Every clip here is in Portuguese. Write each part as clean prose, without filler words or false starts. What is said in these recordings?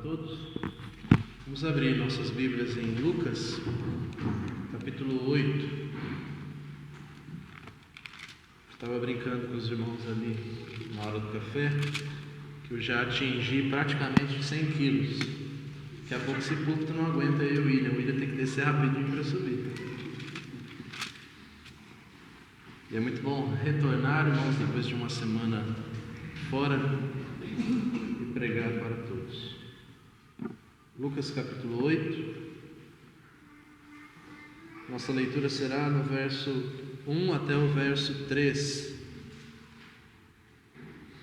todos. Vamos abrir nossas Bíblias em Lucas, capítulo 8. Estava brincando com os irmãos ali na hora do café, que eu já atingi praticamente 100 quilos. Daqui a pouco esse púlpito não aguenta eu e o William. O William tem que descer rapidinho para subir. E é muito bom retornar, irmãos, depois de uma semana fora e pregar para todos. Lucas capítulo 8. Nossa leitura será no verso 1 até o verso 3.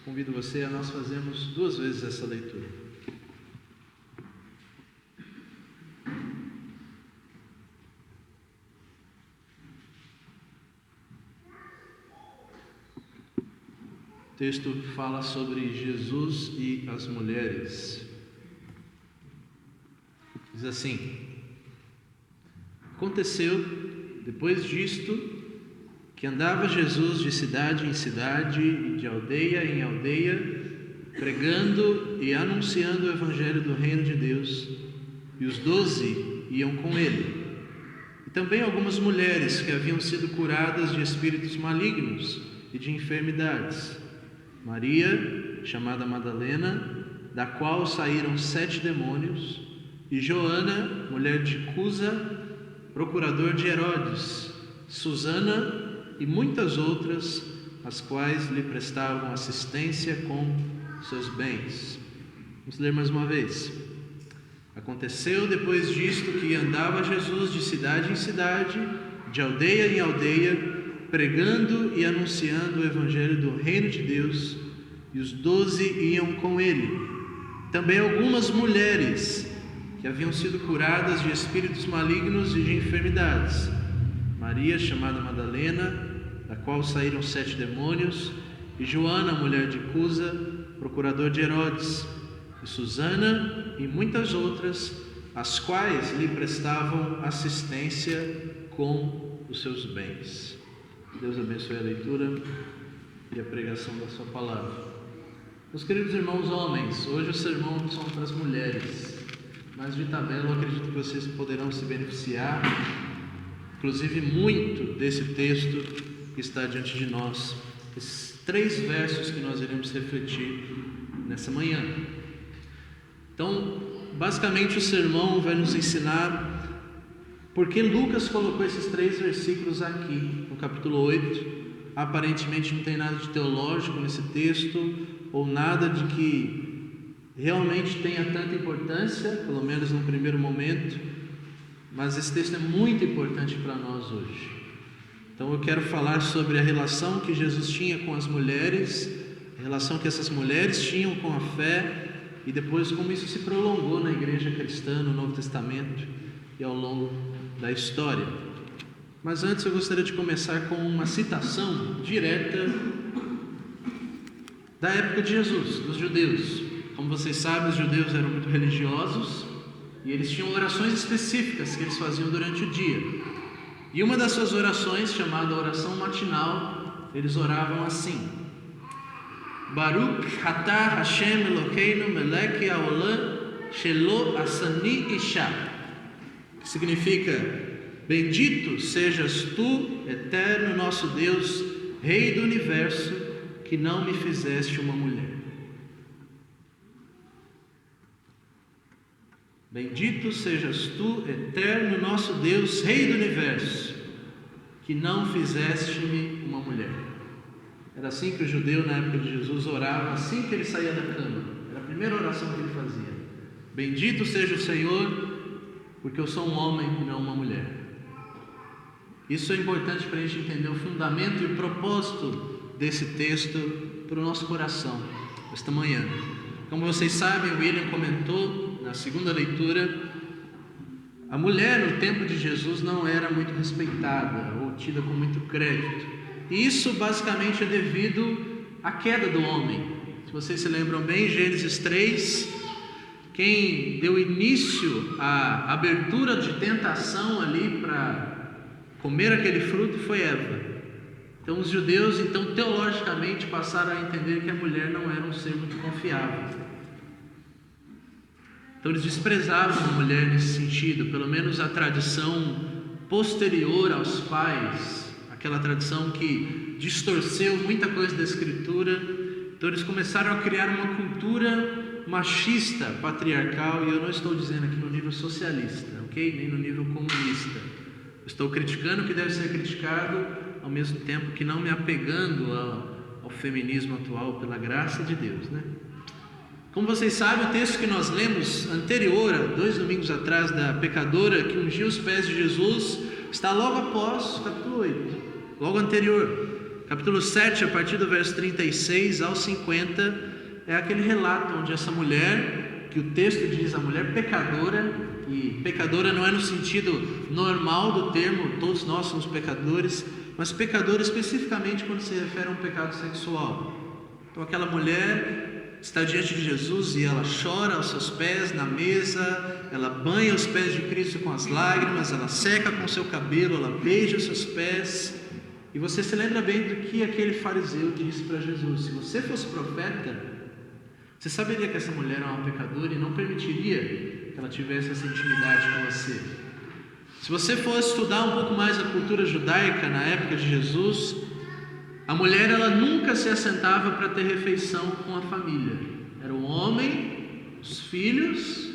Convido você a nós fazermos 2 vezes essa leitura. O texto fala sobre Jesus e as mulheres. Diz assim: aconteceu, depois disto, que andava Jesus de cidade em cidade e de aldeia em aldeia, pregando e anunciando o evangelho do reino de Deus, e os 12 iam com ele. E também algumas mulheres que haviam sido curadas de espíritos malignos e de enfermidades. Maria, chamada Madalena, da qual saíram 7 demônios, e Joana, mulher de Cusa, procurador de Herodes, Susana e muitas outras, as quais lhe prestavam assistência com seus bens. Vamos ler mais uma vez. Aconteceu depois disto que andava Jesus de cidade em cidade, de aldeia em aldeia, pregando e anunciando o evangelho do reino de Deus, e os 12 iam com ele. Também algumas mulheres que haviam sido curadas de espíritos malignos e de enfermidades. Maria, chamada Madalena, da qual saíram 7 demônios, e Joana, mulher de Cusa, procurador de Herodes, e Susana e muitas outras, as quais lhe prestavam assistência com os seus bens. Deus abençoe a leitura e a pregação da sua palavra. Meus queridos irmãos homens, hoje o sermão são para as mulheres, mas de tabela eu acredito que vocês poderão se beneficiar, inclusive muito, desse texto que está diante de nós, esses 3 versos que nós iremos refletir nessa manhã. Então, basicamente o sermão vai nos ensinar porque Lucas colocou esses 3 versículos aqui no capítulo 8. Aparentemente não tem nada de teológico nesse texto, ou nada de que realmente tenha tanta importância, pelo menos no primeiro momento, mas esse texto é muito importante para nós hoje. Então eu quero falar sobre a relação que Jesus tinha com as mulheres, a relação que essas mulheres tinham com a fé, e depois como isso se prolongou na igreja cristã, no Novo Testamento e ao longo da história. Mas antes eu gostaria de começar com uma citação direta da época de Jesus, dos judeus. Como vocês sabem, os judeus eram muito religiosos e eles tinham orações específicas que eles faziam durante o dia. E uma das suas orações, chamada oração matinal, eles oravam assim: Baruch atah Hashem Elokeinu melech haolam shelo asani isha, que significa: bendito sejas tu, eterno nosso Deus, Rei do universo, que não me fizeste uma mulher. Bendito sejas tu, eterno nosso Deus, Rei do universo, que não fizeste-me uma mulher. Era assim que o judeu na época de Jesus orava, assim que ele saía da cama. Era a primeira oração que ele fazia: bendito seja o Senhor, porque eu sou um homem e não uma mulher. Isso é importante para a gente entender o fundamento e o propósito desse texto para o nosso coração esta manhã. Como vocês sabem, o William comentou na segunda leitura, a mulher no tempo de Jesus não era muito respeitada ou tida com muito crédito. E isso basicamente é devido à queda do homem. Se vocês se lembram bem, Gênesis 3, quem deu início à abertura de tentação ali para comer aquele fruto foi Eva. Então os judeus, teologicamente, passaram a entender que a mulher não era um ser muito confiável. Então eles desprezavam a mulher nesse sentido, pelo menos a tradição posterior aos pais, aquela tradição que distorceu muita coisa da Escritura. Então eles começaram a criar uma cultura machista, patriarcal, e eu não estou dizendo aqui no nível socialista, ok? Nem no nível comunista. Eu estou criticando o que deve ser criticado, ao mesmo tempo que não me apegando ao feminismo atual, pela graça de Deus, né? Como vocês sabem, o texto que nós lemos anterior, 2 domingos atrás, da pecadora que ungiu os pés de Jesus, está logo após o capítulo 8, logo anterior. Capítulo 7, a partir do verso 36 ao 50, é aquele relato onde essa mulher, que o texto diz a mulher pecadora, e pecadora não é no sentido normal do termo, todos nós somos pecadores, mas pecadora especificamente quando se refere a um pecado sexual. Então aquela mulher está diante de Jesus e ela chora aos seus pés na mesa, ela banha os pés de Cristo com as lágrimas, ela seca com o seu cabelo, ela beija os seus pés. E você se lembra bem do que aquele fariseu disse para Jesus: se você fosse profeta, você saberia que essa mulher é uma pecadora e não permitiria que ela tivesse essa intimidade com você. Se você for estudar um pouco mais a cultura judaica na época de Jesus, a mulher ela nunca se assentava para ter refeição com a família. Era o homem, os filhos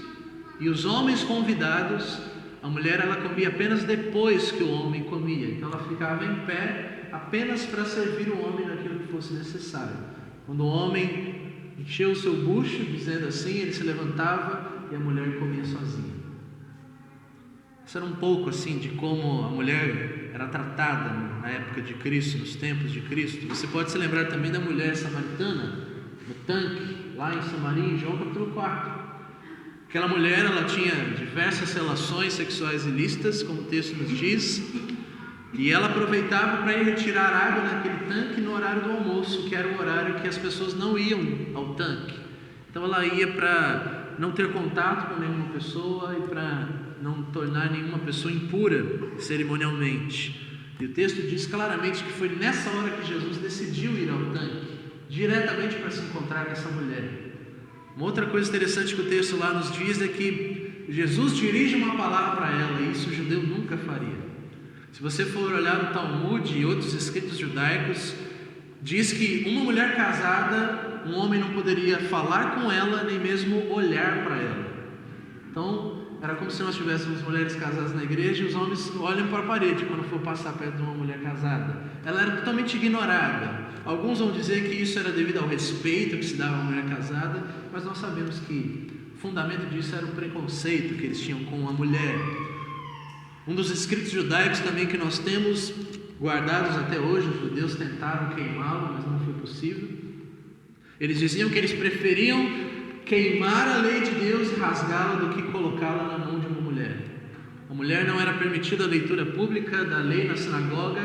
e os homens convidados. A mulher ela comia apenas depois que o homem comia. Então ela ficava em pé apenas para servir o homem naquilo que fosse necessário. Quando o homem encheu o seu bucho, dizendo assim, ele se levantava e a mulher comia sozinha. Isso era um pouco assim de como a mulher era tratada na época de Cristo, nos tempos de Cristo. Você pode se lembrar também da mulher samaritana, no tanque, lá em Samaria, em João capítulo 4. Aquela mulher, ela tinha diversas relações sexuais ilícitas, como o texto nos diz, e ela aproveitava para ir retirar água naquele tanque no horário do almoço, que era o horário que as pessoas não iam ao tanque. Então ela ia para não ter contato com nenhuma pessoa e para não tornar nenhuma pessoa impura cerimonialmente. E o texto diz claramente que foi nessa hora que Jesus decidiu ir ao tanque, diretamente para se encontrar com essa mulher. Uma outra coisa interessante que o texto lá nos diz é que Jesus dirige uma palavra para ela, e isso o judeu nunca faria. Se você for olhar o Talmud e outros escritos judaicos, diz que uma mulher casada, um homem não poderia falar com ela, nem mesmo olhar para ela. Então, era como se nós tivéssemos mulheres casadas na igreja e os homens olham para a parede quando for passar perto de uma mulher casada. Ela era totalmente ignorada. Alguns vão dizer que isso era devido ao respeito que se dava à mulher casada, mas nós sabemos que o fundamento disso era o preconceito que eles tinham com a mulher. Um dos escritos judaicos também que nós temos guardados até hoje, os judeus tentaram queimá-lo, mas não foi possível. Eles diziam que eles preferiam queimar a lei de Deus e rasgá-la do que colocá-la na mão de uma mulher. A mulher não era permitida a leitura pública da lei na sinagoga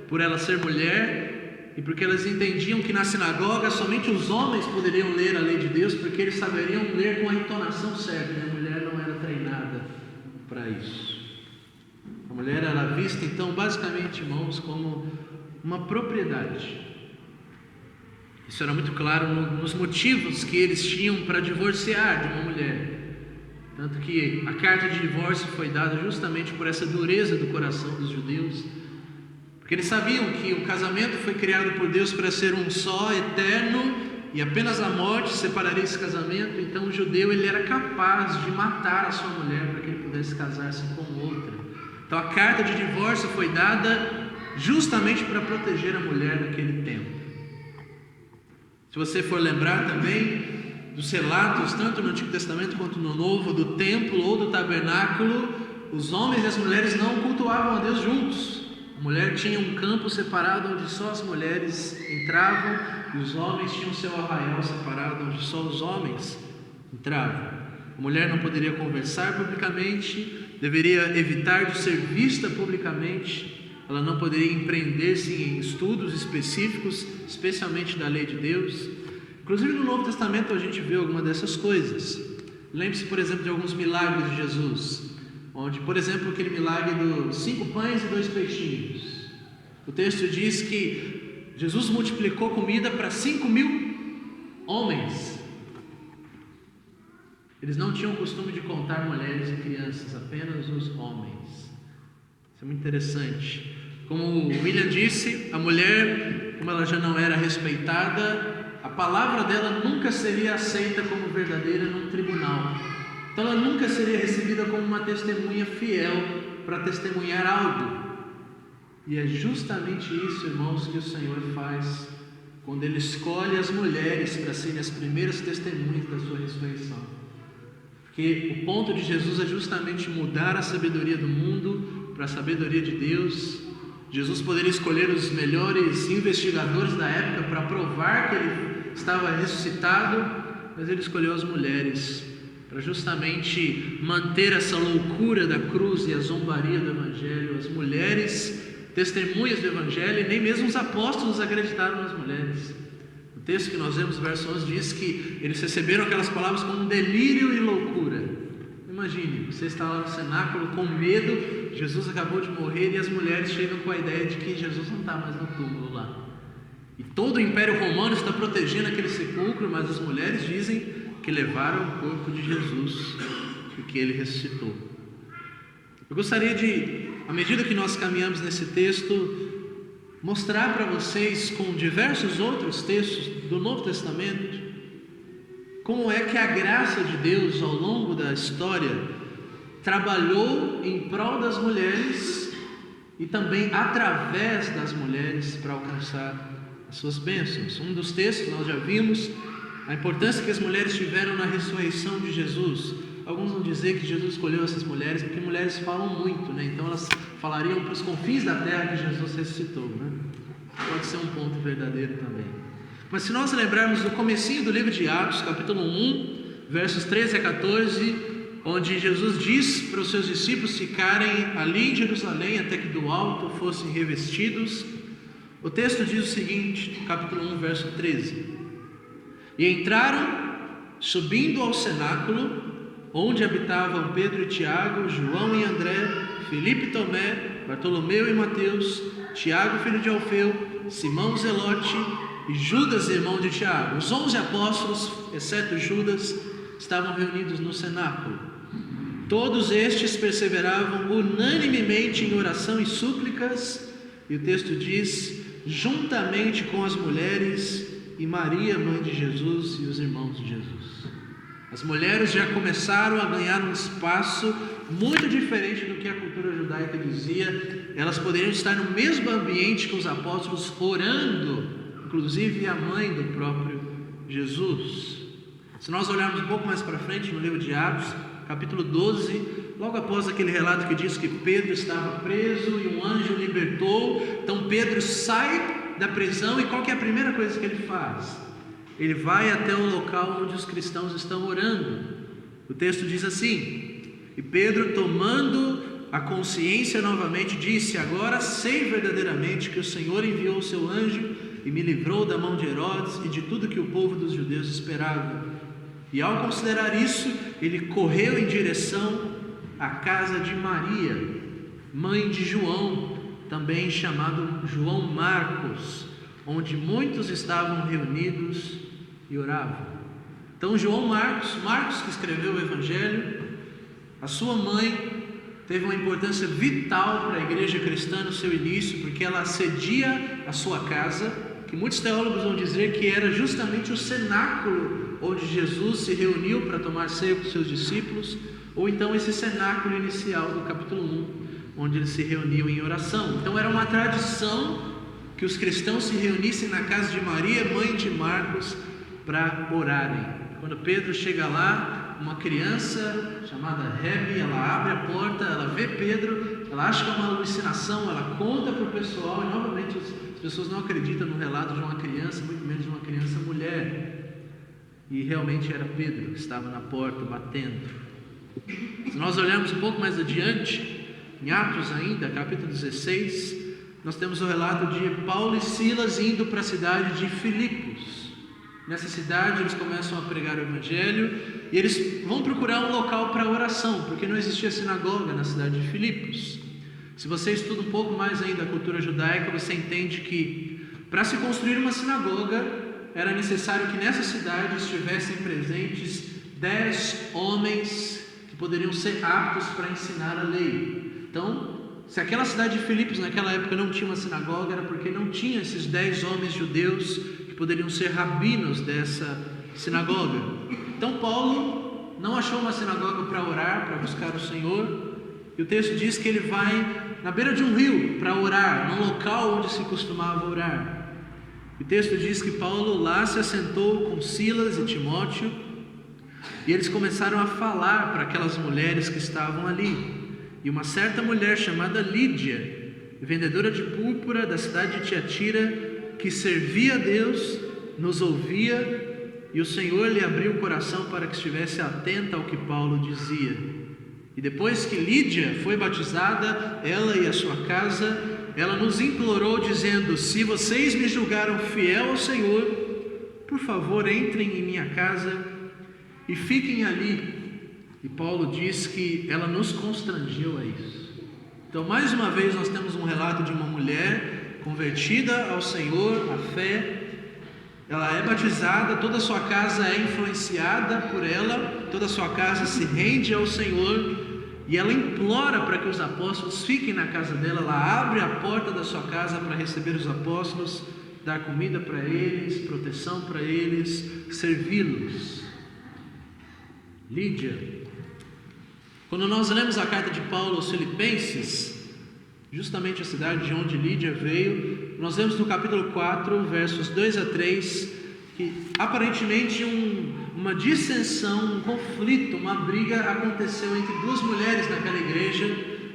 por ela ser mulher, e porque elas entendiam que na sinagoga somente os homens poderiam ler a lei de Deus, porque eles saberiam ler com a entonação certa, e a mulher não era treinada para isso. A mulher era vista então basicamente, irmãos, como uma propriedade. Isso era muito claro nos motivos que eles tinham para divorciar de uma mulher. Tanto que a carta de divórcio foi dada justamente por essa dureza do coração dos judeus, porque eles sabiam que o casamento foi criado por Deus para ser um só, eterno, e apenas a morte separaria esse casamento. Então o judeu ele era capaz de matar a sua mulher para que ele pudesse casar-se com outra. Então a carta de divórcio foi dada justamente para proteger a mulher naquele tempo. Se você for lembrar também dos relatos, tanto no Antigo Testamento quanto no Novo, do templo ou do tabernáculo, os homens e as mulheres não cultuavam a Deus juntos. A mulher tinha um campo separado onde só as mulheres entravam, e os homens tinham seu arraial separado onde só os homens entravam. A mulher não poderia conversar publicamente, deveria evitar de ser vista publicamente, ela não poderia empreender-se em estudos específicos, especialmente da lei de Deus. Inclusive no Novo Testamento a gente vê alguma dessas coisas. Lembre-se, por exemplo, de alguns milagres de Jesus, onde, por exemplo, aquele milagre dos 5 pães e 2 peixinhos. O texto diz que Jesus multiplicou comida para 5.000 homens. Eles não tinham o costume de contar mulheres e crianças, apenas os homens. Isso é muito interessante. Como o William disse, a mulher, como ela já não era respeitada, a palavra dela nunca seria aceita como verdadeira num tribunal. Então ela nunca seria recebida como uma testemunha fiel para testemunhar algo. E é justamente isso, irmãos, que o Senhor faz quando Ele escolhe as mulheres para serem as primeiras testemunhas da sua ressurreição. Porque o ponto de Jesus é justamente mudar a sabedoria do mundo para a sabedoria de Deus. Jesus poderia escolher os melhores investigadores da época para provar que Ele estava ressuscitado, mas Ele escolheu as mulheres para justamente manter essa loucura da cruz e a zombaria do Evangelho. As mulheres testemunhas do Evangelho, e nem mesmo os apóstolos acreditaram nas mulheres. O texto que nós vemos, verso 11, diz que eles receberam aquelas palavras como delírio e loucura. Imagine, você está lá no cenáculo com medo, Jesus acabou de morrer e as mulheres chegam com a ideia de que Jesus não está mais no túmulo lá. E todo o Império Romano está protegendo aquele sepulcro, mas as mulheres dizem que levaram o corpo de Jesus e que ele ressuscitou. Eu gostaria de, à medida que nós caminhamos nesse texto, mostrar para vocês, com diversos outros textos do Novo Testamento, como é que a graça de Deus ao longo da história trabalhou em prol das mulheres e também através das mulheres para alcançar as suas bênçãos. Um dos textos nós já vimos a importância que as mulheres tiveram na ressurreição de Jesus. Alguns vão dizer que Jesus escolheu essas mulheres porque mulheres falam muito, né? Então elas falariam para os confins da terra que Jesus ressuscitou, né? Pode ser um ponto verdadeiro também. Mas se nós lembrarmos do comecinho do livro de Atos, capítulo 1, versos 13 a 14, onde Jesus diz para os seus discípulos ficarem ali em Jerusalém até que do alto fossem revestidos, o texto diz o seguinte, capítulo 1, verso 13: E entraram, subindo ao cenáculo, onde habitavam Pedro e Tiago, João e André, Filipe e Tomé, Bartolomeu e Mateus, Tiago filho de Alfeu, Simão Zelote e Judas, irmão de Tiago. Os 11 apóstolos, exceto Judas, estavam reunidos no cenáculo. Todos estes perseveravam unanimemente em oração e súplicas, e o texto diz, juntamente com as mulheres e Maria, mãe de Jesus, e os irmãos de Jesus. As mulheres já começaram a ganhar um espaço muito diferente do que a cultura judaica dizia. Elas poderiam estar no mesmo ambiente que os apóstolos, orando, inclusive a mãe do próprio Jesus. Se nós olharmos um pouco mais para frente no livro de Atos, capítulo 12, logo após aquele relato que diz que Pedro estava preso e um anjo o libertou, então Pedro sai da prisão e qual que é a primeira coisa que ele faz? Ele vai até o local onde os cristãos estão orando. O texto diz assim: E Pedro, tomando a consciência novamente, disse: Agora sei verdadeiramente que o Senhor enviou o seu anjo e me livrou da mão de Herodes e de tudo que o povo dos judeus esperava. E ao considerar isso, ele correu em direção à casa de Maria, mãe de João, também chamado João Marcos, onde muitos estavam reunidos e oravam. Então João Marcos que escreveu o Evangelho, a sua mãe teve uma importância vital para a igreja cristã no seu início, porque ela cedia a sua casa, que muitos teólogos vão dizer que era justamente o cenáculo onde Jesus se reuniu para tomar ceia com seus discípulos, ou então esse cenáculo inicial do capítulo 1, onde eles se reuniam em oração. Então era uma tradição que os cristãos se reunissem na casa de Maria, mãe de Marcos, para orarem. Quando Pedro chega lá, uma criança chamada Hebe, ela abre a porta, ela vê Pedro, ela acha que é uma alucinação, ela conta para o pessoal, e novamente as pessoas não acreditam no relato de uma criança, muito menos de uma criança mulher. E realmente era Pedro que estava na porta batendo. Se nós olharmos um pouco mais adiante, em Atos ainda, capítulo 16, nós temos o relato de Paulo e Silas indo para a cidade de Filipos. Nessa cidade eles começam a pregar o Evangelho e eles vão procurar um local para oração, porque não existia sinagoga na cidade de Filipos. Se você estuda um pouco mais ainda a cultura judaica, você entende que para se construir uma sinagoga era necessário que nessa cidade estivessem presentes 10 homens que poderiam ser aptos para ensinar a lei. Então, se aquela cidade de Filipos naquela época não tinha uma sinagoga, era porque não tinha esses 10 homens judeus que poderiam ser rabinos dessa sinagoga. Então Paulo não achou uma sinagoga para orar, para buscar o Senhor, e o texto diz que ele vai na beira de um rio para orar, num local onde se costumava orar. O texto diz que Paulo lá se assentou com Silas e Timóteo, e eles começaram a falar para aquelas mulheres que estavam ali. E uma certa mulher chamada Lídia, vendedora de púrpura da cidade de Tiatira, que servia a Deus, nos ouvia, e o Senhor lhe abriu o coração para que estivesse atenta ao que Paulo dizia. E depois que Lídia foi batizada, ela e a sua casa, ela nos implorou dizendo: se vocês me julgaram fiel ao Senhor, por favor entrem em minha casa e fiquem ali. E Paulo diz que ela nos constrangeu a isso. Então, mais uma vez, nós temos um relato de uma mulher convertida ao Senhor, à fé. Ela é batizada, toda a sua casa é influenciada por ela, toda a sua casa se rende ao Senhor, e ela implora para que os apóstolos fiquem na casa dela. Ela abre a porta da sua casa para receber os apóstolos, dar comida para eles, proteção para eles, servi-los. Lídia. Quando nós lemos a carta de Paulo aos Filipenses, justamente a cidade de onde Lídia veio, nós vemos no capítulo 4, versos 2 a 3, que aparentemente uma dissensão, um conflito, uma briga aconteceu entre duas mulheres naquela igreja,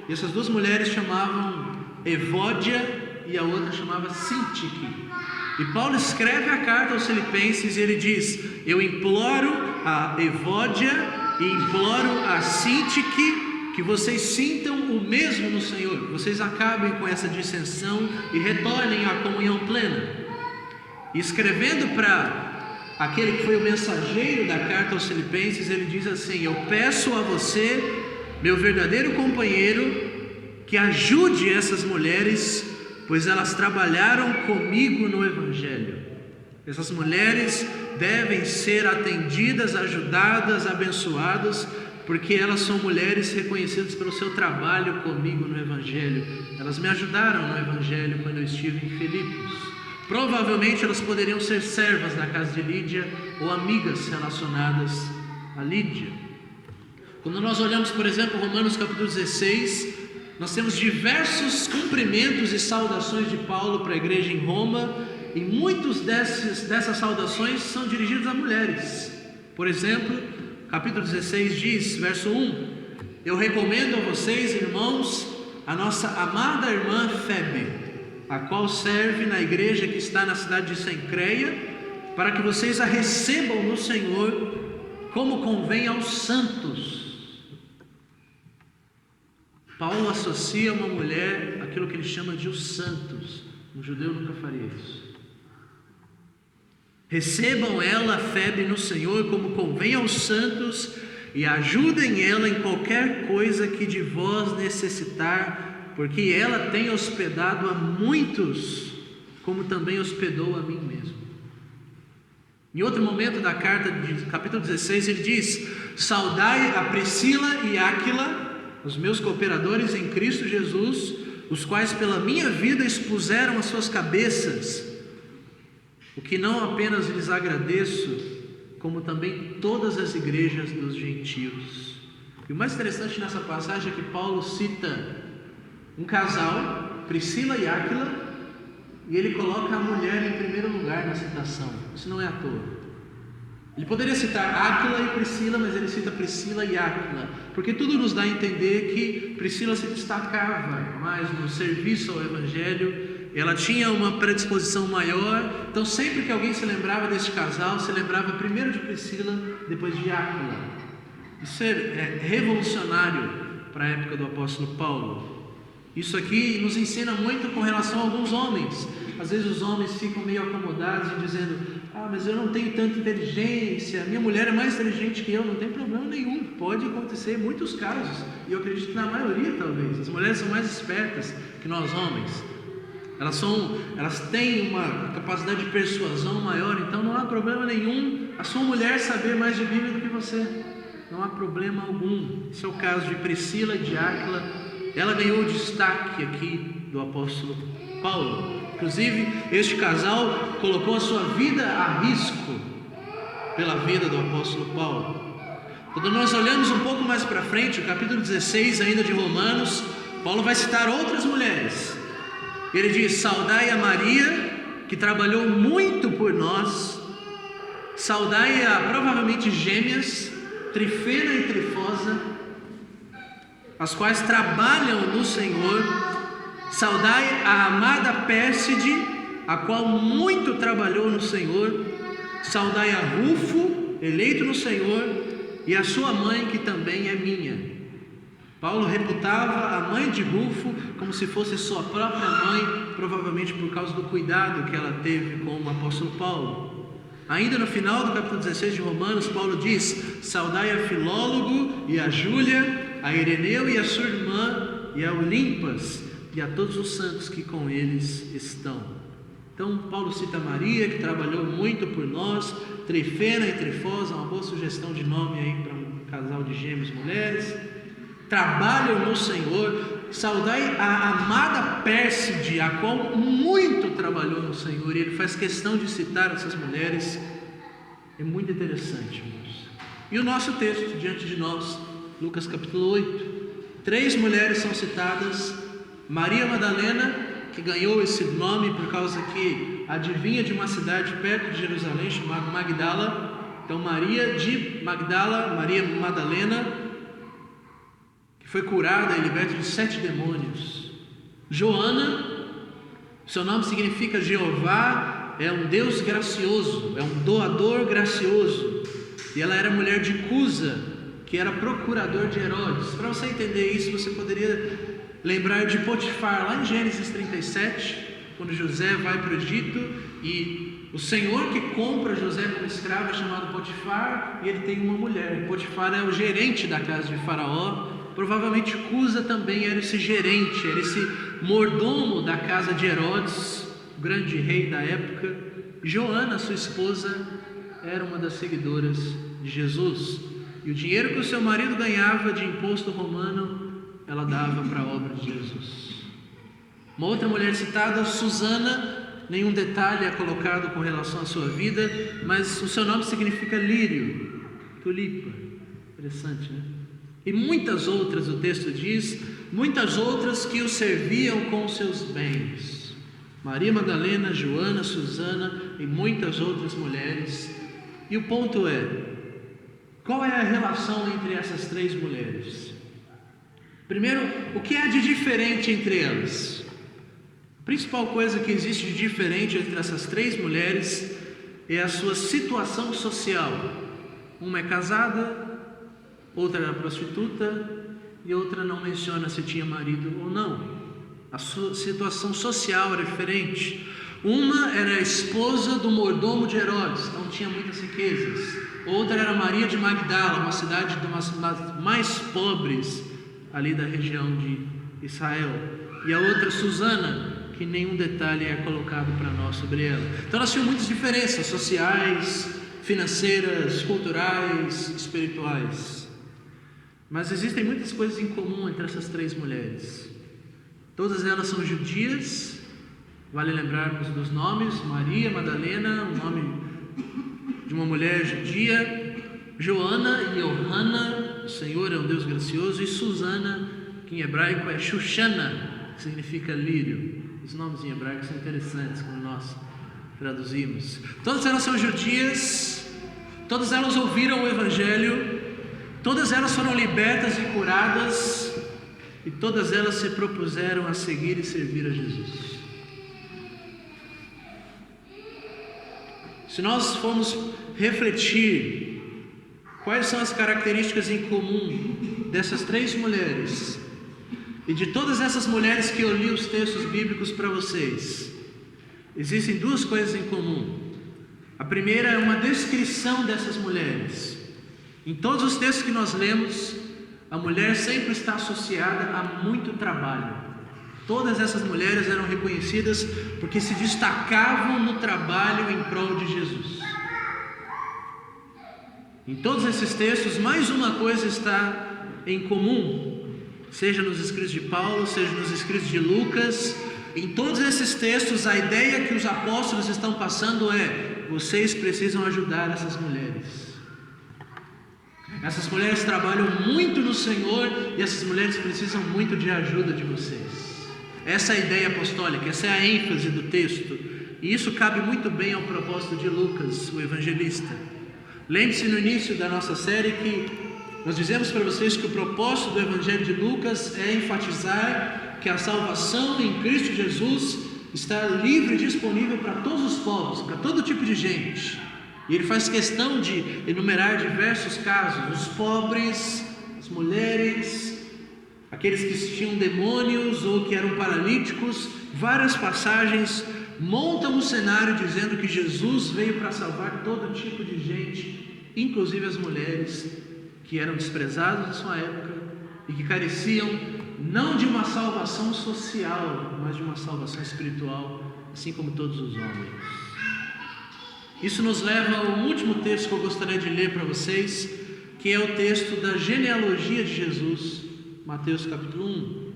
e essas duas mulheres chamavam Evódia e a outra chamava Sintique. E Paulo escreve a carta aos Filipenses e ele diz: eu imploro a Evódia e imploro a Sintique que vocês sintam o mesmo no Senhor, que vocês acabem com essa dissensão e retornem à comunhão plena. E escrevendo para aquele que foi o mensageiro da carta aos Filipenses, ele diz assim: eu peço a você, meu verdadeiro companheiro, que ajude essas mulheres, pois elas trabalharam comigo no Evangelho. Essas mulheres devem ser atendidas, ajudadas, abençoadas, porque elas são mulheres reconhecidas pelo seu trabalho comigo no Evangelho. Elas me ajudaram no Evangelho quando eu estive em Filipos. Provavelmente elas poderiam ser servas na casa de Lídia ou amigas relacionadas a Lídia. Quando nós olhamos, por exemplo, Romanos capítulo 16, nós temos diversos cumprimentos e saudações de Paulo para a igreja em Roma, e muitos dessas saudações são dirigidas a mulheres. Por exemplo, capítulo 16 diz, verso 1: eu recomendo a vocês, irmãos, a nossa amada irmã Febe, a qual serve na igreja que está na cidade de Cencreia, para que vocês a recebam no Senhor, como convém aos santos. Paulo associa uma mulher àquilo que ele chama de os santos. Um judeu nunca faria isso. Recebam ela, Febe, no Senhor, como convém aos santos, e ajudem ela em qualquer coisa que de vós necessitar, porque ela tem hospedado a muitos, como também hospedou a mim mesmo. Em outro momento da carta, de capítulo 16, ele diz: saudai a Priscila e Áquila, os meus cooperadores em Cristo Jesus, os quais pela minha vida expuseram as suas cabeças, o que não apenas lhes agradeço, como também todas as igrejas dos gentios. E o mais interessante nessa passagem é que Paulo cita um casal, Priscila e Áquila, e ele coloca a mulher em primeiro lugar na citação. Isso não é à toa. Ele poderia citar Áquila e Priscila, mas ele cita Priscila e Áquila, porque tudo nos dá a entender que Priscila se destacava mais no serviço ao Evangelho. Ela tinha uma predisposição maior, então sempre que alguém se lembrava desse casal, se lembrava primeiro de Priscila, depois de Áquila. Isso é revolucionário para a época do apóstolo Paulo. Isso aqui nos ensina muito com relação a alguns homens. Às vezes os homens ficam meio acomodados e dizendo: mas eu não tenho tanta inteligência, minha mulher é mais inteligente que eu. Não tem problema nenhum, pode acontecer em muitos casos, e eu acredito que na maioria talvez, as mulheres são mais espertas que nós homens. elas têm uma capacidade de persuasão maior, então não há problema nenhum a sua mulher saber mais de Bíblia do que você. Não há problema algum. Esse é o caso de Priscila e de Áquila. Ela ganhou destaque aqui do apóstolo Paulo. Inclusive, este casal colocou a sua vida a risco pela vida do apóstolo Paulo. Quando nós olhamos um pouco mais para frente, o capítulo 16 ainda de Romanos, Paulo vai citar outras mulheres. Ele diz: saudai a Maria, que trabalhou muito por nós, saudai a provavelmente gêmeas, Trifena e Trifosa, as quais trabalham no Senhor. Saudai a amada Pérside, a qual muito trabalhou no Senhor. Saudai a Rufo, eleito no Senhor, e a sua mãe, que também é minha. Paulo reputava a mãe de Rufo como se fosse sua própria mãe, provavelmente por causa do cuidado que ela teve com o apóstolo Paulo. Ainda no final do capítulo 16 de Romanos, Paulo diz: saudai a Filólogo e a Júlia, a Ireneu e a sua irmã, e a Olimpas, e a todos os santos que com eles estão. Então Paulo cita Maria, que trabalhou muito por nós, Trifena e Trifosa, uma boa sugestão de nome aí para um casal de gêmeos mulheres. Trabalham no Senhor. Saudai a amada Pérside, a qual muito trabalhou no Senhor. E ele faz questão de citar essas mulheres. É muito interessante, irmãos. E o nosso texto diante de nós, Lucas capítulo 8. 3 mulheres são citadas. Maria Madalena, que ganhou esse nome por causa que adivinha de uma cidade perto de Jerusalém chamada Magdala. Então Maria de Magdala, Maria Madalena, foi curada e liberta de 7 demônios. Joana, seu nome significa Jeová, é um Deus gracioso, é um doador gracioso. E ela era mulher de Cusa, que era procurador de Herodes. Para você entender isso, você poderia lembrar de Potifar, lá em Gênesis 37, quando José vai para o Egito e o senhor que compra José como escravo é chamado Potifar, e ele tem uma mulher. Potifar é o gerente da casa de Faraó. Provavelmente Cusa também era esse gerente, era esse mordomo da casa de Herodes, o grande rei da época. Joana, sua esposa, era uma das seguidoras de Jesus. E o dinheiro que o seu marido ganhava de imposto romano, ela dava para a obra de Jesus. Uma outra mulher citada, Susana, nenhum detalhe é colocado com relação à sua vida, mas o seu nome significa lírio, tulipa. Interessante, né? E muitas outras, o texto diz, muitas outras que o serviam com seus bens. Maria Madalena, Joana, Susana e muitas outras mulheres. E o ponto é, qual é a relação entre essas 3 mulheres? Primeiro, o que há de diferente entre elas? A principal coisa que existe de diferente entre essas 3 mulheres é a sua situação social. Uma é casada, outra era prostituta e outra não menciona se tinha marido ou não. A sua situação social era diferente. Uma era a esposa do mordomo de Herodes, então tinha muitas riquezas. Outra era Maria de Magdala, uma cidade das mais pobres ali da região de Israel. E a outra, Susana, que nenhum detalhe é colocado para nós sobre ela. Então elas tinham muitas diferenças sociais, financeiras, culturais, espirituais. Mas existem muitas coisas em comum entre essas 3 mulheres. Todas elas são judias. Vale lembrarmos dos nomes: Maria Madalena, o nome de uma mulher judia; Joana e Johanna, o Senhor é um Deus gracioso; e Susana, que em hebraico é Xuxana, que significa lírio. Os nomes em hebraico são interessantes quando nós traduzimos. Todas elas são judias, todas elas ouviram o Evangelho, todas elas foram libertas e curadas, e todas elas se propuseram a seguir e servir a Jesus. Se nós formos refletir quais são as características em comum dessas 3 mulheres, e de todas essas mulheres que eu li os textos bíblicos para vocês, existem 2 coisas em comum. A primeira é uma descrição dessas mulheres. Em todos os textos que nós lemos, a mulher sempre está associada a muito trabalho. Todas essas mulheres eram reconhecidas porque se destacavam no trabalho em prol de Jesus. Em todos esses textos, mais uma coisa está em comum, seja nos escritos de Paulo, seja nos escritos de Lucas. Em todos esses textos, a ideia que os apóstolos estão passando é: vocês precisam ajudar essas mulheres. Essas mulheres trabalham muito no Senhor e essas mulheres precisam muito de ajuda de vocês. Essa é a ideia apostólica, essa é a ênfase do texto. E isso cabe muito bem ao propósito de Lucas, o evangelista. Lembre-se no início da nossa série que nós dizemos para vocês que o propósito do Evangelho de Lucas é enfatizar que a salvação em Cristo Jesus está livre e disponível para todos os povos, para todo tipo de gente. E ele faz questão de enumerar diversos casos: os pobres, as mulheres, aqueles que tinham demônios ou que eram paralíticos. Várias passagens montam o cenário dizendo que Jesus veio para salvar todo tipo de gente, inclusive as mulheres que eram desprezadas em sua época e que careciam não de uma salvação social, mas de uma salvação espiritual, assim como todos os homens. Isso nos leva ao último texto que eu gostaria de ler para vocês, que é o texto da genealogia de Jesus, Mateus capítulo 1.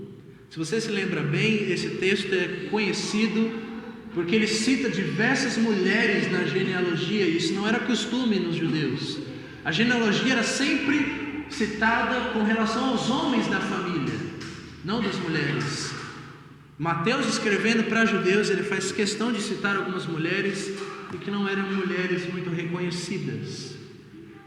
Se você se lembra bem, esse texto é conhecido porque ele cita diversas mulheres na genealogia, e isso não era costume nos judeus. A genealogia era sempre citada com relação aos homens da família, não das mulheres. Mateus, escrevendo para judeus, ele faz questão de citar algumas mulheres e que não eram mulheres muito reconhecidas.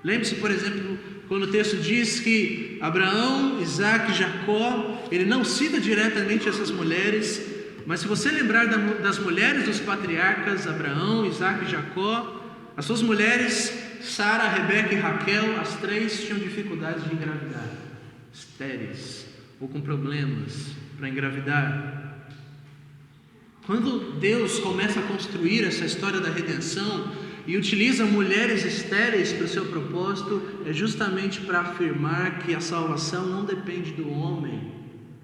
Lembre-se, por exemplo, quando o texto diz que Abraão, Isaac e Jacó, ele não cita diretamente essas mulheres, mas se você lembrar das mulheres dos patriarcas, Abraão, Isaac e Jacó, as suas mulheres, Sara, Rebeca e Raquel, as três tinham dificuldades de engravidar, estéreis ou com problemas para engravidar. Quando Deus começa a construir essa história da redenção e utiliza mulheres estéreis para o seu propósito, é justamente para afirmar que a salvação não depende do homem,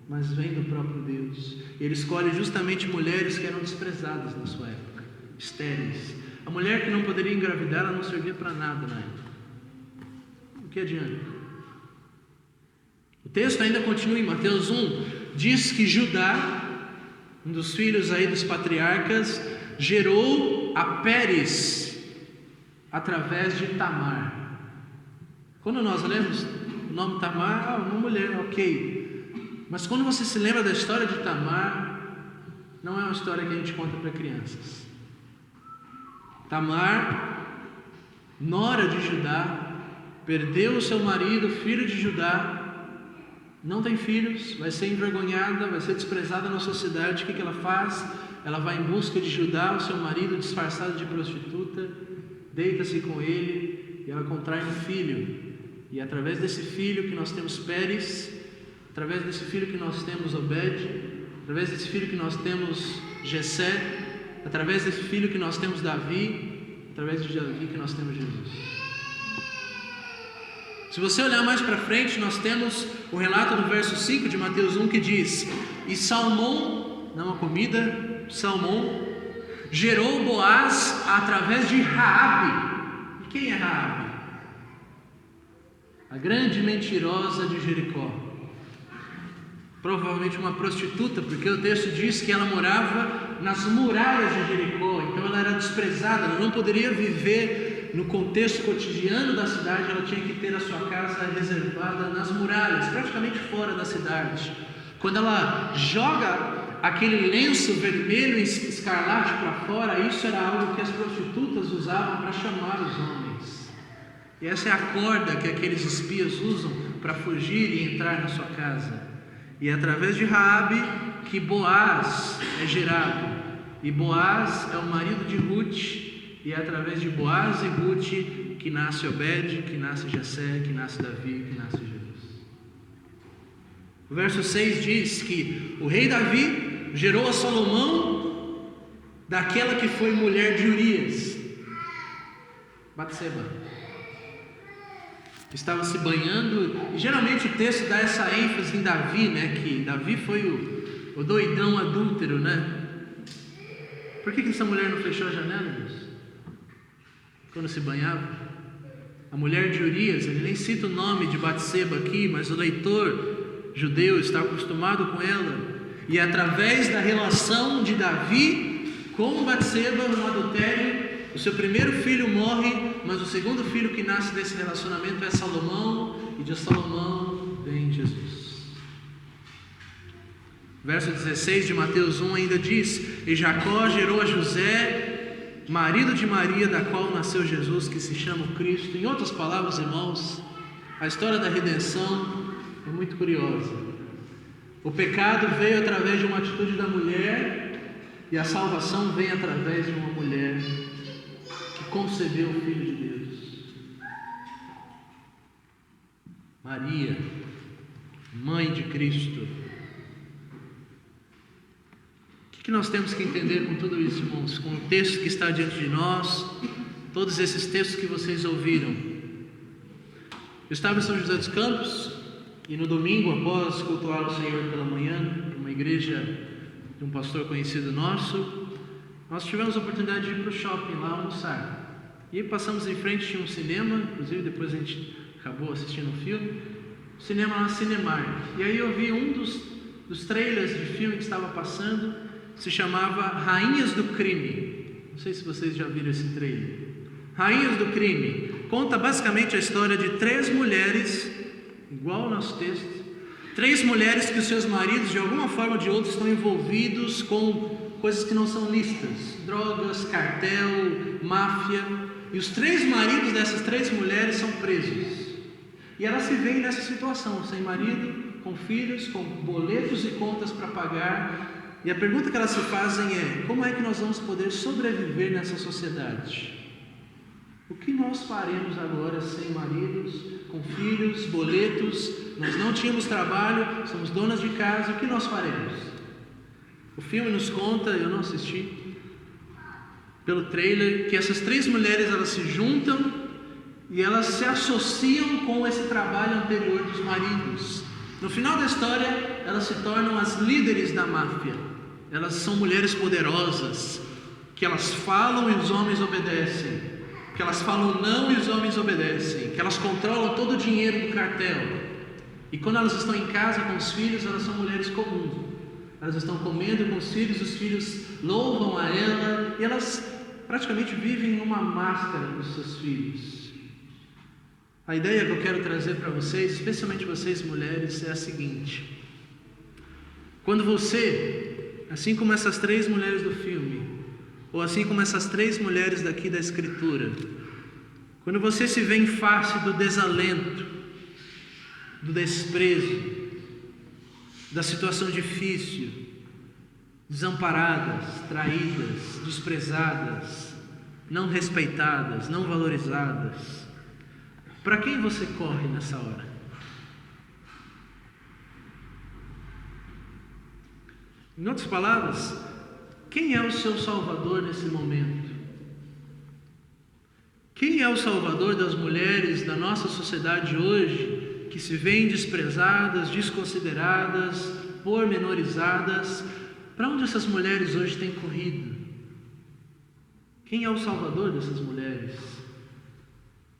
mas vem do próprio Deus. Ele escolhe justamente mulheres que eram desprezadas na sua época, estéreis. A mulher que não poderia engravidar, ela não servia para nada na época. O que adianta? O texto ainda continua em Mateus 1, diz que Judá, um dos filhos aí dos patriarcas, gerou a Pérez através de Tamar. Quando nós lemos o nome Tamar, uma mulher, ok. Mas quando você se lembra da história de Tamar, não é uma história que a gente conta para crianças. Tamar, nora de Judá, perdeu o seu marido, filho de Judá, não tem filhos, vai ser envergonhada, vai ser desprezada na sociedade. O que ela faz? Ela vai em busca de Judá, o seu marido disfarçado de prostituta, deita-se com ele e ela contrai um filho. E através desse filho que nós temos Pérez, através desse filho que nós temos Obed, através desse filho que nós temos Jessé, através desse filho que nós temos Davi, através de Davi que nós temos Jesus. Se você olhar mais para frente, nós temos o relato do verso 5 de Mateus 1 que diz: e Salmão, não a comida, Salmão, gerou Boaz através de Raabe. E quem é Raabe? A grande mentirosa de Jericó. Provavelmente uma prostituta, porque o texto diz que ela morava nas muralhas de Jericó, então ela era desprezada, ela não poderia viver no contexto cotidiano da cidade, ela tinha que ter a sua casa reservada nas muralhas, praticamente fora da cidade. Quando ela joga aquele lenço vermelho e escarlate para fora, isso era algo que as prostitutas usavam para chamar os homens. E essa é a corda que aqueles espias usam para fugir e entrar na sua casa. E é através de Raabe que Boaz é gerado. E Boaz é o marido de Ruth. E é através de Boaz e Ruth que nasce Obed, que nasce Jessé, que nasce Davi, que nasce Jesus. O verso 6 diz que o rei Davi gerou a Salomão daquela que foi mulher de Urias, Batseba. Estava se banhando, e geralmente o texto dá essa ênfase em Davi, né? Que Davi foi O doidão adúltero, né? Por que essa mulher não fechou a janela, Deus? Quando se banhava? A mulher de Urias, ele nem cita o nome de Batseba aqui, mas o leitor judeu está acostumado com ela. E através da relação de Davi com Batseba no adultério, o seu primeiro filho morre, mas o segundo filho que nasce desse relacionamento é Salomão, e de Salomão vem Jesus. Verso 16 de Mateus 1 ainda diz: e Jacó gerou a José, marido de Maria, da qual nasceu Jesus, que se chama o Cristo. Em outras palavras, irmãos, a história da redenção é muito curiosa. O pecado veio através de uma atitude da mulher, e a salvação vem através de uma mulher que concebeu o Filho de Deus. Maria, mãe de Cristo. O que nós temos que entender com tudo isso, irmãos? Com o texto que está diante de nós, todos esses textos que vocês ouviram. Eu estava em São José dos Campos, e no domingo, após cultuar o Senhor pela manhã, numa igreja de um pastor conhecido nosso, nós tivemos a oportunidade de ir para o shopping lá almoçar. E passamos em frente, tinha um cinema, inclusive depois a gente acabou assistindo um filme, o cinema lá, Cinemark. E aí eu vi um dos trailers de filme que estava passando, se chamava Rainhas do Crime. Não sei se vocês já viram esse trailer. Rainhas do Crime conta basicamente a história de 3 mulheres, igual ao nosso texto, 3 mulheres que os seus maridos de alguma forma ou de outra estão envolvidos com coisas que não são lícitas, drogas, cartel, máfia, e os 3 maridos dessas 3 mulheres são presos, e elas se veem nessa situação, sem marido, com filhos, com boletos e contas para pagar. E a pergunta que elas se fazem é: como é que nós vamos poder sobreviver nessa sociedade? O que nós faremos agora sem maridos, com filhos, boletos? Nós não tínhamos trabalho, somos donas de casa, o que nós faremos? O filme nos conta, eu não assisti, pelo trailer, que essas 3 mulheres elas se juntam e elas se associam com esse trabalho anterior dos maridos. No final da história, elas se tornam as líderes da máfia. Elas são mulheres poderosas, que elas falam e os homens obedecem, que elas falam não e os homens obedecem, que elas controlam todo o dinheiro do cartel. E quando elas estão em casa com os filhos, elas são mulheres comuns. Elas estão comendo com os filhos louvam a ela, e elas praticamente vivem uma máscara dos seus filhos. A ideia que eu quero trazer para vocês, especialmente vocês mulheres, é a seguinte: quando você, assim como essas 3 mulheres do filme, ou assim como essas 3 mulheres daqui da Escritura, quando você se vê em face do desalento, do desprezo, da situação difícil, desamparadas, traídas, desprezadas, não respeitadas, não valorizadas, para quem você corre nessa hora? Em outras palavras, quem é o seu Salvador nesse momento? Quem é o Salvador das mulheres da nossa sociedade hoje, que se veem desprezadas, desconsideradas, pormenorizadas? Para onde essas mulheres hoje têm corrido? Quem é o Salvador dessas mulheres?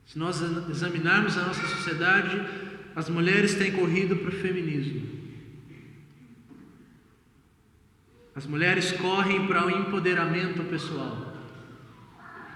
Se nós examinarmos a nossa sociedade, as mulheres têm corrido para o feminismo. As mulheres correm para o empoderamento pessoal,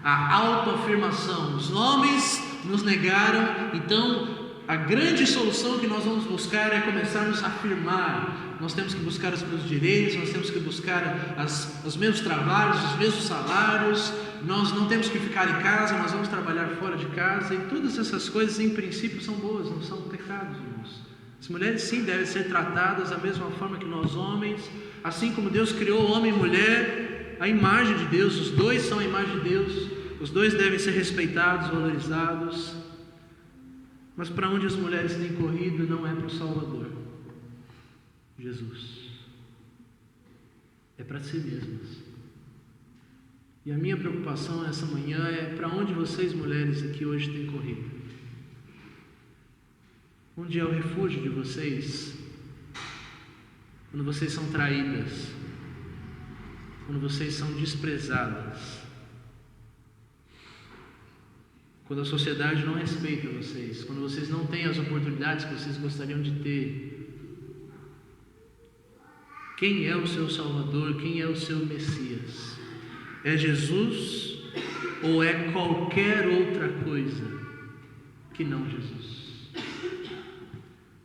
a autoafirmação. Os homens nos negaram, então a grande solução que nós vamos buscar é começarmos a afirmar. Nós temos que buscar os meus direitos, nós temos que buscar os meus trabalhos, os mesmos salários, nós não temos que ficar em casa, nós vamos trabalhar fora de casa, e todas essas coisas em princípio são boas, não são pecados, irmãos. As mulheres sim devem ser tratadas da mesma forma que nós homens, assim como Deus criou homem e mulher, a imagem de Deus, os dois são a imagem de Deus, os dois devem ser respeitados, valorizados. Mas para onde as mulheres têm corrido não é para o Salvador, Jesus, é para si mesmas. E a minha preocupação essa manhã é para onde vocês mulheres aqui hoje têm corrido. Onde é o refúgio de vocês? quando vocês são traídas, quando vocês são desprezadas, quando a sociedade não respeita vocês, quando vocês não têm as oportunidades que vocês gostariam de ter. Quem é o seu Salvador? Quem é o seu Messias? É Jesus ou é qualquer outra coisa que não Jesus?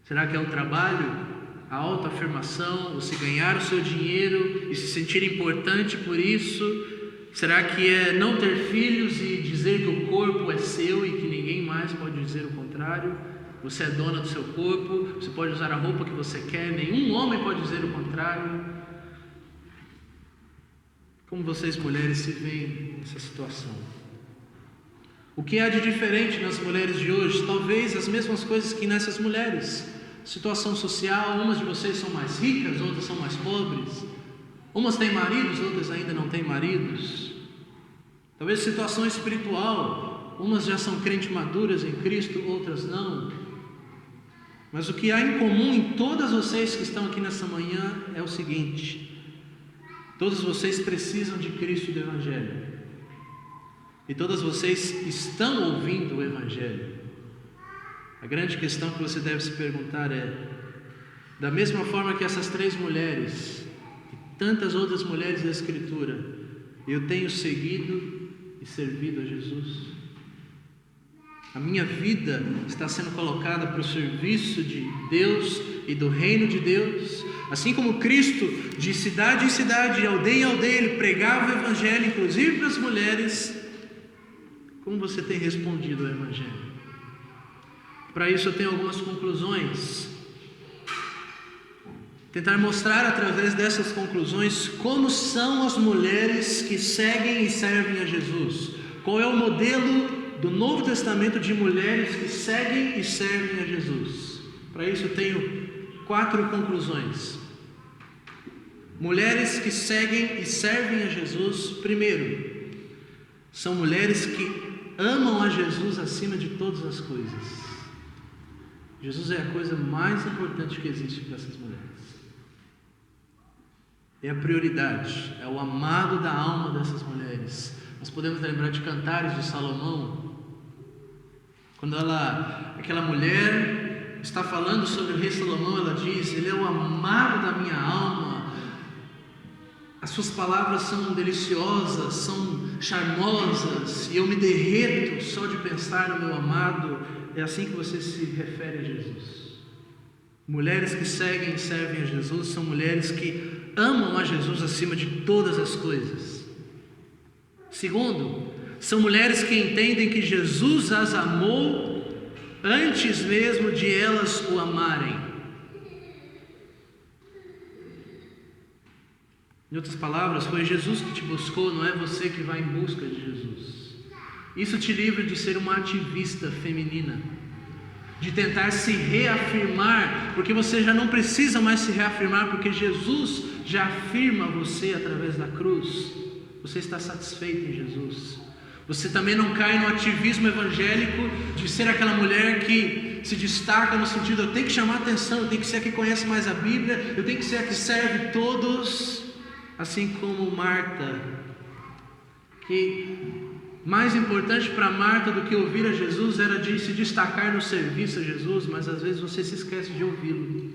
Será que é o trabalho, a autoafirmação, você ganhar o seu dinheiro e se sentir importante por isso? Será que é não ter filhos e dizer que o corpo é seu e que ninguém mais pode dizer o contrário? Você é dona do seu corpo, você pode usar a roupa que você quer, nenhum homem pode dizer o contrário. Como vocês mulheres se veem nessa situação? O que há de diferente nas mulheres de hoje? Talvez as mesmas coisas que nessas mulheres. Situação social, umas de vocês são mais ricas, outras são mais pobres. Umas têm maridos, outras ainda não têm maridos. Talvez situação espiritual, umas já são crentes maduras em Cristo, outras não. Mas o que há em comum em todas vocês que estão aqui nessa manhã é o seguinte: todas vocês precisam de Cristo e do Evangelho. E todas vocês estão ouvindo o Evangelho. A grande questão que você deve se perguntar é: da mesma forma que essas 3 mulheres e tantas outras mulheres da Escritura, eu tenho seguido e servido a Jesus? A minha vida está sendo colocada para o serviço de Deus e do reino de Deus? Assim como Cristo, de cidade em cidade, aldeia em aldeia, Ele pregava o Evangelho, inclusive para as mulheres. Como você tem respondido ao Evangelho? Para isso eu tenho algumas conclusões. Tentar mostrar através dessas conclusões como são as mulheres que seguem e servem a Jesus. Qual é o modelo do Novo Testamento de mulheres que seguem e servem a Jesus? Para isso eu tenho 4 conclusões. Mulheres que seguem e servem a Jesus, primeiro, são mulheres que amam a Jesus acima de todas as coisas. Jesus é a coisa mais importante que existe para essas mulheres. É a prioridade, é o amado da alma dessas mulheres. Nós podemos lembrar de Cantares de Salomão, quando aquela mulher está falando sobre o rei Salomão, ela diz: ele é o amado da minha alma, as suas palavras são deliciosas, são charmosas, e eu me derreto só de pensar no meu amado. É assim que você se refere a Jesus. Mulheres que seguem e servem a Jesus são mulheres que amam a Jesus acima de todas as coisas. Segundo, são mulheres que entendem que Jesus as amou antes mesmo de elas o amarem. Em outras palavras, foi Jesus que te buscou, não é você que vai em busca de Jesus. Isso te livra de ser uma ativista feminina, de tentar se reafirmar, porque você já não precisa mais se reafirmar, porque Jesus já afirma você através da cruz. Você está satisfeito em Jesus. Você também não cai no ativismo evangélico de ser aquela mulher que se destaca no sentido: eu tenho que chamar atenção, eu tenho que ser a que conhece mais a Bíblia, eu tenho que ser a que serve todos, assim como Marta, que mais importante para Marta do que ouvir a Jesus era de se destacar no serviço a Jesus, mas às vezes você se esquece de ouvi-lo,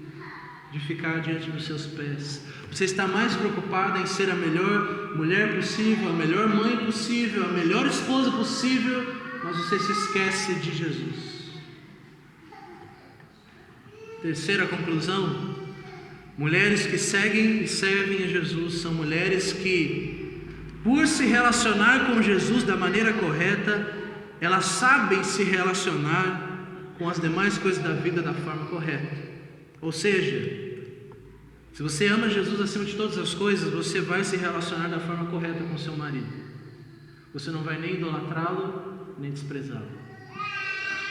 de ficar diante dos seus pés. Você está mais preocupada em ser a melhor mulher possível, a melhor mãe possível, a melhor esposa possível, mas você se esquece de Jesus. Terceira conclusão: mulheres que seguem e servem a Jesus são mulheres que, por se relacionar com Jesus da maneira correta, elas sabem se relacionar com as demais coisas da vida da forma correta. Ou seja, se você ama Jesus acima de todas as coisas, você vai se relacionar da forma correta com seu marido. Você não vai nem idolatrá-lo, nem desprezá-lo.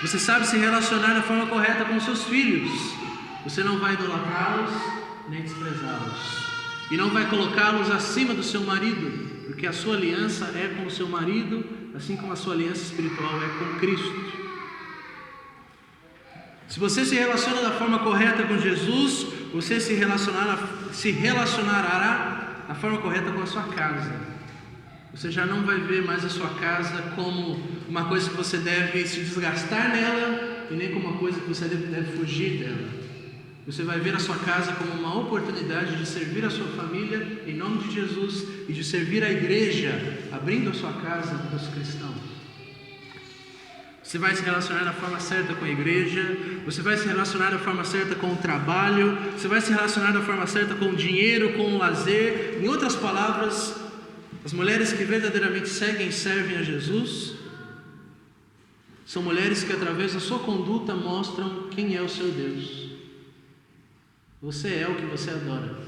Você sabe se relacionar da forma correta com seus filhos. Você não vai idolatrá-los, nem desprezá-los. E não vai colocá-los acima do seu marido, porque a sua aliança é com o seu marido, assim como a sua aliança espiritual é com Cristo. Se você se relaciona da forma correta com Jesus, você se relacionará da forma correta com a sua casa. Você já não vai ver mais a sua casa como uma coisa que você deve se desgastar nela, e nem como uma coisa que você deve fugir dela. Você vai ver a sua casa como uma oportunidade de servir a sua família em nome de Jesus e de servir a igreja, abrindo a sua casa para os cristãos. Você vai se relacionar da forma certa com a igreja, você vai se relacionar da forma certa com o trabalho, você vai se relacionar da forma certa com o dinheiro, com o lazer. Em outras palavras, as mulheres que verdadeiramente seguem e servem a Jesus são mulheres que através da sua conduta mostram quem é o seu Deus. Você é o que você adora.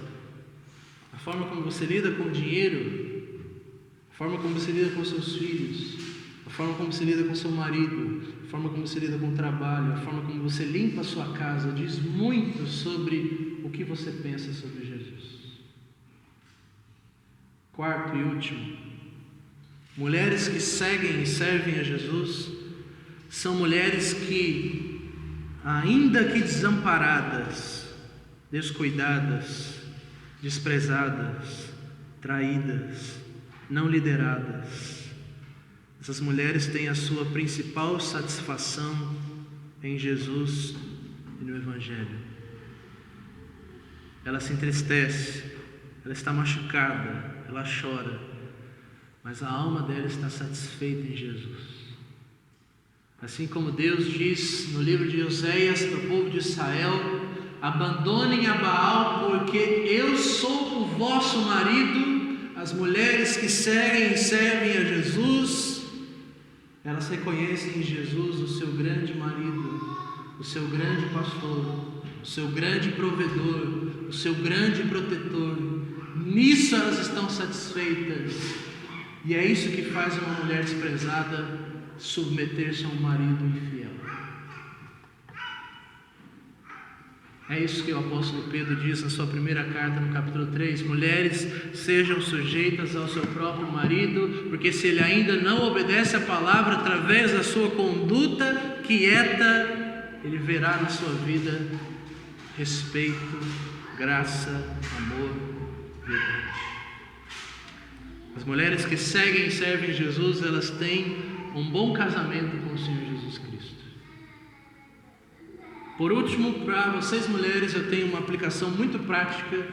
A forma como você lida com o dinheiro, a forma como você lida com seus filhos, a forma como você lida com seu marido, a forma como você lida com o trabalho, a forma como você limpa a sua casa, diz muito sobre o que você pensa sobre Jesus. Quarto e último, mulheres que seguem e servem a Jesus são mulheres que, ainda que desamparadas, descuidadas, desprezadas, traídas, não lideradas, essas mulheres têm a sua principal satisfação em Jesus e no Evangelho. Ela se entristece, ela está machucada, ela chora, mas a alma dela está satisfeita em Jesus. Assim como Deus diz no livro de Oséias para o povo de Israel: abandonem a Baal, porque eu sou o vosso marido. As mulheres que seguem e servem a Jesus, elas reconhecem em Jesus o seu grande marido, o seu grande pastor, o seu grande provedor, o seu grande protetor. Nisso elas estão satisfeitas, e é isso que faz uma mulher desprezada submeter-se a um marido infiel. É isso que o apóstolo Pedro diz na sua primeira carta, no capítulo 3: mulheres, sejam sujeitas ao seu próprio marido, porque se ele ainda não obedece à palavra através da sua conduta quieta, ele verá na sua vida respeito, graça, amor, verdade. As mulheres que seguem e servem Jesus, elas têm um bom casamento com o Senhor Jesus Cristo. Por último, para vocês mulheres, eu tenho uma aplicação muito prática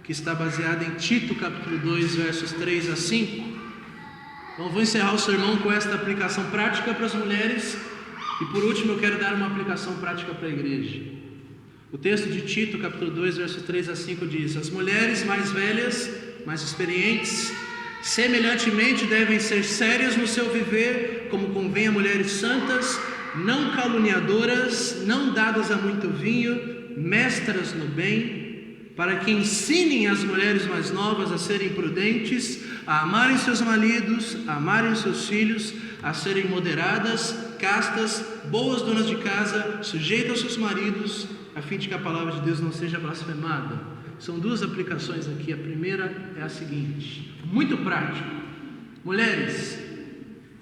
que está baseada em Tito capítulo 2, versos 3 a 5. Então vou encerrar o sermão com esta aplicação prática para as mulheres, e por último eu quero dar uma aplicação prática para a igreja. O texto de Tito capítulo 2, versos 3 a 5 diz: as mulheres mais velhas, mais experientes, semelhantemente devem ser sérias no seu viver, como convém a mulheres santas, não caluniadoras, não dadas a muito vinho, mestras no bem, para que ensinem as mulheres mais novas a serem prudentes, a amarem seus maridos, a amarem seus filhos, a serem moderadas, castas, boas donas de casa, sujeitas aos seus maridos, a fim de que a palavra de Deus não seja blasfemada. São duas aplicações aqui. A primeira é a seguinte, muito prático. Mulheres,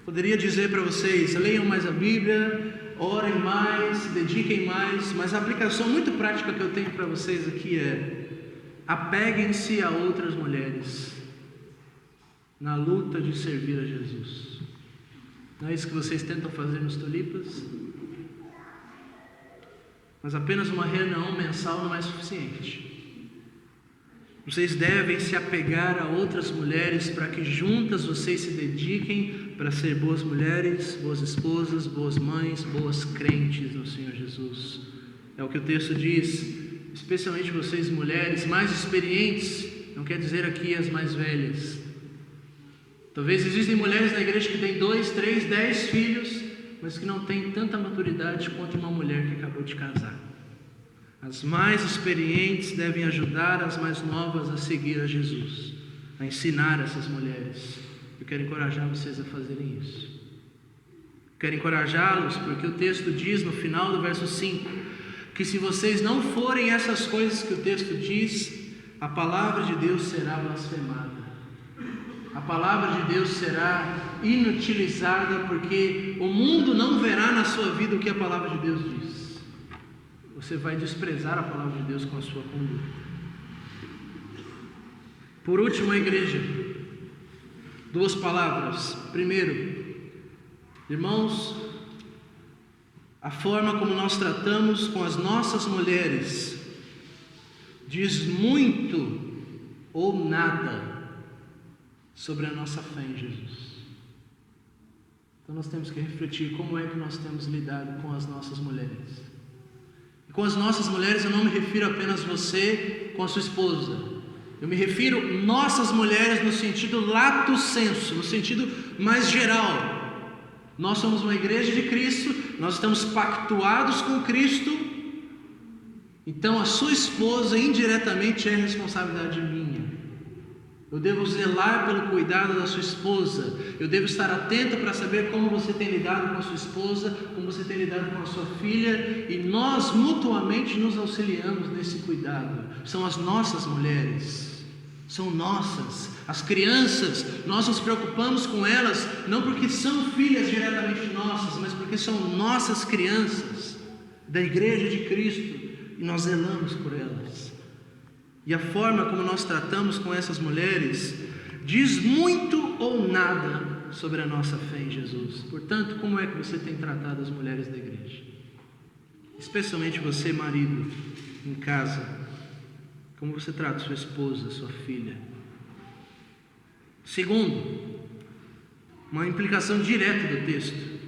poderia dizer para vocês: leiam mais a Bíblia, orem mais, se dediquem mais, mas a aplicação muito prática que eu tenho para vocês aqui é: apeguem-se a outras mulheres na luta de servir a Jesus. Não é isso que vocês tentam fazer nos Tulipas? Mas apenas uma reunião mensal não é suficiente. Vocês devem se apegar a outras mulheres para que juntas vocês se dediquem para ser boas mulheres, boas esposas, boas mães, boas crentes no Senhor Jesus. É o que o texto diz, especialmente vocês mulheres mais experientes, não quer dizer aqui as mais velhas. Talvez existem mulheres na igreja que têm 2, 3, 10 filhos, mas que não têm tanta maturidade quanto uma mulher que acabou de casar. As mais experientes devem ajudar as mais novas a seguir a Jesus, a ensinar essas mulheres. Eu quero encorajar vocês a fazerem isso. Quero encorajá-los porque o texto diz no final do verso 5, que se vocês não forem essas coisas que o texto diz, a palavra de Deus será blasfemada. A palavra de Deus será inutilizada, porque o mundo não verá na sua vida o que a palavra de Deus diz. você vai desprezar a palavra de Deus com a sua conduta. Por último, a igreja. 2 palavras. Primeiro, irmãos, a forma como nós tratamos com as nossas mulheres diz muito ou nada sobre a nossa fé em Jesus. Então nós temos que refletir como é que nós temos lidado com as nossas mulheres. E com as nossas mulheres eu não me refiro apenas você com a sua esposa. Eu me refiro nossas mulheres no sentido lato sensu, no sentido mais geral. Nós somos uma igreja de Cristo, nós estamos pactuados com Cristo, então a sua esposa indiretamente é responsabilidade minha. Eu devo zelar pelo cuidado da sua esposa, eu devo estar atento para saber como você tem lidado com a sua esposa, como você tem lidado com a sua filha, e nós mutuamente nos auxiliamos nesse cuidado. São as nossas mulheres. São nossas, as crianças, nós nos preocupamos com elas, não porque são filhas diretamente nossas, mas porque são nossas crianças, da igreja de Cristo, e nós zelamos por elas. E a forma como nós tratamos com essas mulheres, diz muito ou nada sobre a nossa fé em Jesus. Portanto, como é que você tem tratado as mulheres da igreja? Especialmente você, marido, em casa. Como você trata sua esposa, sua filha? Segundo, uma implicação direta do texto: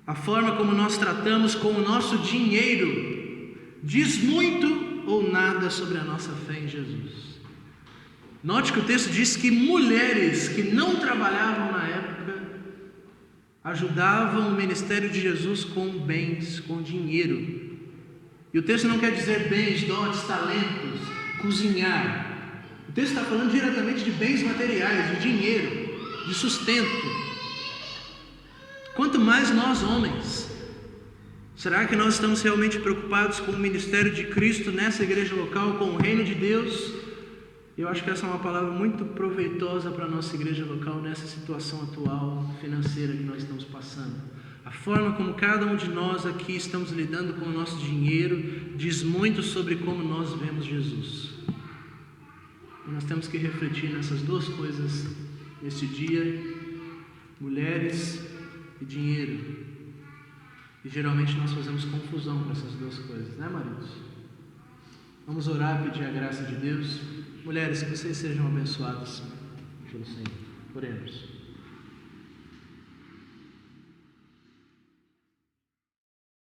a forma como nós tratamos com o nosso dinheiro diz muito ou nada sobre a nossa fé em Jesus. Note que o texto diz que mulheres que não trabalhavam na época ajudavam o ministério de Jesus com bens, com dinheiro. E o texto não quer dizer bens, dotes, talentos, cozinhar. O texto está falando diretamente de bens materiais, de dinheiro, de sustento. Quanto mais nós homens, será que nós estamos realmente preocupados com o ministério de Cristo nessa igreja local, com o reino de Deus? Eu acho que essa é uma palavra muito proveitosa para a nossa igreja local nessa situação atual financeira que nós estamos passando. A forma como cada um de nós aqui estamos lidando com o nosso dinheiro diz muito sobre como nós vemos Jesus. E nós temos que refletir nessas duas coisas neste dia: mulheres e dinheiro. E geralmente nós fazemos confusão com essas duas coisas, né, maridos? Vamos orar, pedir a graça de Deus. Mulheres, que vocês sejam abençoadas pelo Senhor. Oremos.